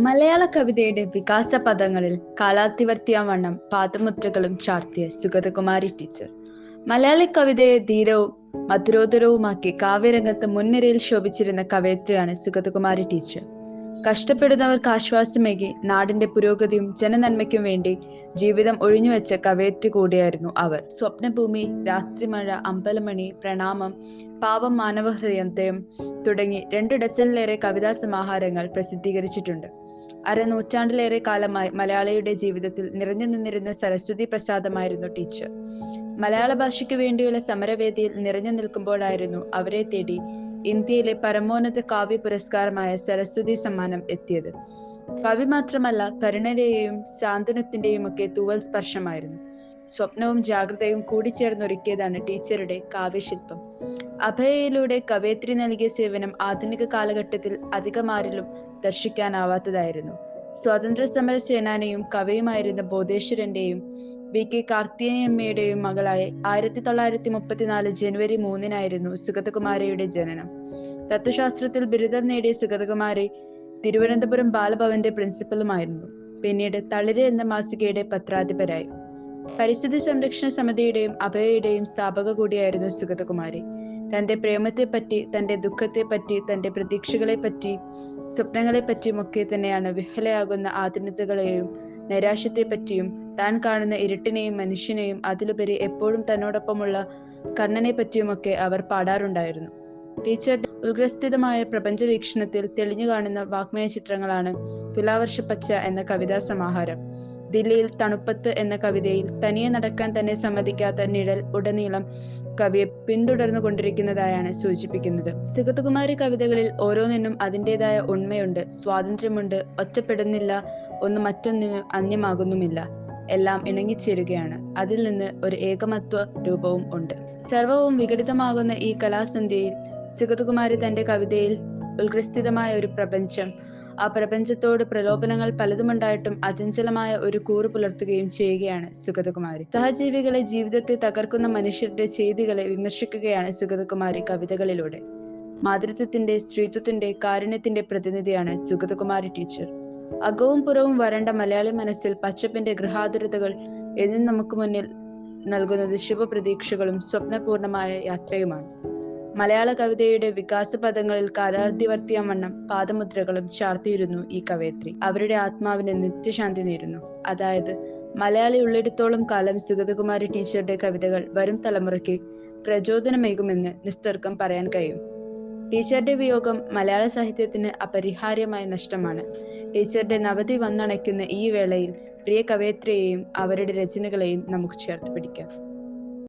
മലയാള കവിതയുടെ വികാസ പദങ്ങളിൽ കാലാതിവർത്തിയാവണ്ണം പാദമുദ്രകളും ചാർത്തിയ സുഗതകുമാരി ടീച്ചർ മലയാളി കവിതയെ ധീരവും മധുരോദരവുമാക്കി കാവ്യരംഗത്ത് മുൻനിരയിൽ ശോഭിച്ചിരുന്ന കവയിത്രിയാണ് സുഗതകുമാരി ടീച്ചർ. കഷ്ടപ്പെടുന്നവർക്ക് ആശ്വാസമേകി നാടിന്റെ പുരോഗതിയും ജനനന്മയ്ക്കും വേണ്ടി ജീവിതം ഒഴിഞ്ഞുവെച്ച കവയിത്രി കൂടിയായിരുന്നു അവർ. സ്വപ്നഭൂമി, രാത്രിമഴ, അമ്പലമണി, പ്രണാമം, പാവം മാനവഹൃദയം തുടങ്ങി 2 ഡസനിലേറെ കവിതാ സമാഹാരങ്ങൾ പ്രസിദ്ധീകരിച്ചിട്ടുണ്ട്. അരനൂറ്റാണ്ടിലേറെ കാലമായി മലയാളിയുടെ ജീവിതത്തിൽ നിറഞ്ഞു നിന്നിരുന്ന സരസ്വതി പ്രസാദമായിരുന്നു ടീച്ചർ. മലയാള ഭാഷയ്ക്ക് വേണ്ടിയുള്ള സമരവേദിയിൽ നിറഞ്ഞു നിൽക്കുമ്പോഴായിരുന്നു അവരെ തേടി ഇന്ത്യയിലെ പരമോന്നത കാവ്യ പുരസ്കാരമായ സരസ്വതി സമ്മാനം എത്തിയത്. കവി മാത്രമല്ല, കരുണയുടെയും സാന്ത്വനത്തിന്റെയും ഒക്കെ തൂവൽ സ്പർശമായിരുന്നു. സ്വപ്നവും ജാഗ്രതയും കൂടിച്ചേർന്നൊരുക്കിയതാണ് ടീച്ചറുടെ കാവ്യശില്പം. അഭയയിലൂടെ കവയിത്രി നൽകിയ സേവനം ആധുനിക കാലഘട്ടത്തിൽ അധികമാരിലും ദർശിക്കാനാവാത്തതായിരുന്നു. സ്വാതന്ത്ര്യ സമര സേനാനിയും കവിയുമായിരുന്ന ബോധേശ്വരന്റെയും VK കാർത്തികേയമ്മയുടെയും മകളായി 1934 ജനുവരി 3-നായിരുന്നു സുഗതകുമാരിയുടെ ജനനം. തത്വശാസ്ത്രത്തിൽ ബിരുദം നേടിയ സുഗതകുമാരി തിരുവനന്തപുരം ബാലഭവന്റെ പ്രിൻസിപ്പലുമായിരുന്നു. പിന്നീട് തളിര് എന്ന മാസികയുടെ പത്രാധിപരായി. പരിസ്ഥിതി സംരക്ഷണ സമിതിയുടെയും അഭയയുടെയും സ്ഥാപക കൂടിയായിരുന്നു സുഗതകുമാരി. തന്റെ പ്രേമത്തെപ്പറ്റി, തന്റെ ദുഃഖത്തെപ്പറ്റി, തന്റെ പ്രതീക്ഷകളെപ്പറ്റി, സ്വപ്നങ്ങളെപ്പറ്റിയുമൊക്കെ തന്നെയാണ് വിഹ്വലയാകുന്ന ആധുനികതകളെയും നൈരാശ്യത്തെപ്പറ്റിയും താൻ കാണുന്ന ഇരുട്ടിനെയും മനുഷ്യനെയും അതിലുപരി എപ്പോഴും തന്നോടൊപ്പമുള്ള കർണനെ പറ്റിയുമൊക്കെ അവർ പാടാറുണ്ടായിരുന്നു. ടീച്ചറുടെ ഉത്ഗ്രസ്ഥിതമായ പ്രപഞ്ച വീക്ഷണത്തിൽ തെളിഞ്ഞു കാണുന്ന വാഗ്മയ ചിത്രങ്ങളാണ് തുലാവർഷപ്പച്ച എന്ന കവിതാ സമാഹാരം. ദില്ലിയിൽ തണുപ്പത്ത് എന്ന കവിതയിൽ തനിയെ നടക്കാൻ തന്നെ സമ്മതിക്കാത്ത നിഴൽ ഉടനീളം കവിയെ പിന്തുടർന്നു കൊണ്ടിരിക്കുന്നതായാണ് സൂചിപ്പിക്കുന്നത്. സുഗതകുമാരി കവിതകളിൽ ഓരോന്നിനും അതിൻ്റെതായ ഉണ്മയുണ്ട്, സ്വാതന്ത്ര്യമുണ്ട്, ഒറ്റപ്പെടുന്നില്ല, ഒന്ന് മറ്റൊന്നിന് അന്യമാകുന്നുമില്ല, എല്ലാം ഇണങ്ങിച്ചേരുകയാണ്. അതിൽ നിന്ന് ഒരു ഏകമത്വ രൂപവും ഉണ്ട്. സർവവും വിഘടിതമാകുന്ന ഈ കലാസന്ധ്യയിൽ സുഗതകുമാരി തന്റെ കവിതയിൽ ഉത്ഗ്രസ്ഥിതമായ ഒരു പ്രപഞ്ചം, ആ പ്രപഞ്ചത്തോട് പ്രലോഭനങ്ങൾ പലതുമുണ്ടായിട്ടും അചഞ്ചലമായ ഒരു കൂറ് പുലർത്തുകയും ചെയ്യുകയാണ് സുഗതകുമാരി. സഹജീവികളെ, ജീവിതത്തെ തകർക്കുന്ന മനുഷ്യരുടെ ചെയ്തികളെ വിമർശിക്കുകയാണ് സുഗതകുമാരി കവിതകളിലൂടെ. മാതൃത്വത്തിന്റെ, സ്ത്രീത്വത്തിന്റെ, കാരുണ്യത്തിന്റെ പ്രതിനിധിയാണ് സുഗതകുമാരി ടീച്ചർ. അകവും പുറവും വരണ്ട മലയാളി മനസ്സിൽ പച്ചപ്പിന്റെ ഗൃഹാതുരതകൾ എന്നും നമുക്ക് മുന്നിൽ നൽകുന്നത് ശുഭപ്രതീക്ഷകളും സ്വപ്നപൂർണമായ യാത്രയുമാണ്. മലയാള കവിതയുടെ വികാസ പദങ്ങളിൽ കാലാതിവർത്തിയാവണ്ണം പാദമുദ്രകളും ചാർത്തിയിരുന്നു ഈ കവയിത്രി. അവരുടെ ആത്മാവിന് നിത്യശാന്തി നേരുന്നു. അതായത്, മലയാളി ഉള്ളിടത്തോളം കാലം സുഗതകുമാരി ടീച്ചറുടെ കവിതകൾ വരും തലമുറയ്ക്ക് പ്രചോദനമേകുമെന്ന് നിസ്തർക്കം പറയാൻ കഴിയും. ടീച്ചറുടെ വിയോഗം മലയാള സാഹിത്യത്തിന് അപരിഹാര്യമായ നഷ്ടമാണ്. ടീച്ചറുടെ നവതി വന്നണയ്ക്കുന്ന ഈ വേളയിൽ പ്രിയ കവയിത്രിയെയും അവരുടെ രചനകളെയും നമുക്ക് ചേർത്ത് പിടിക്കാം.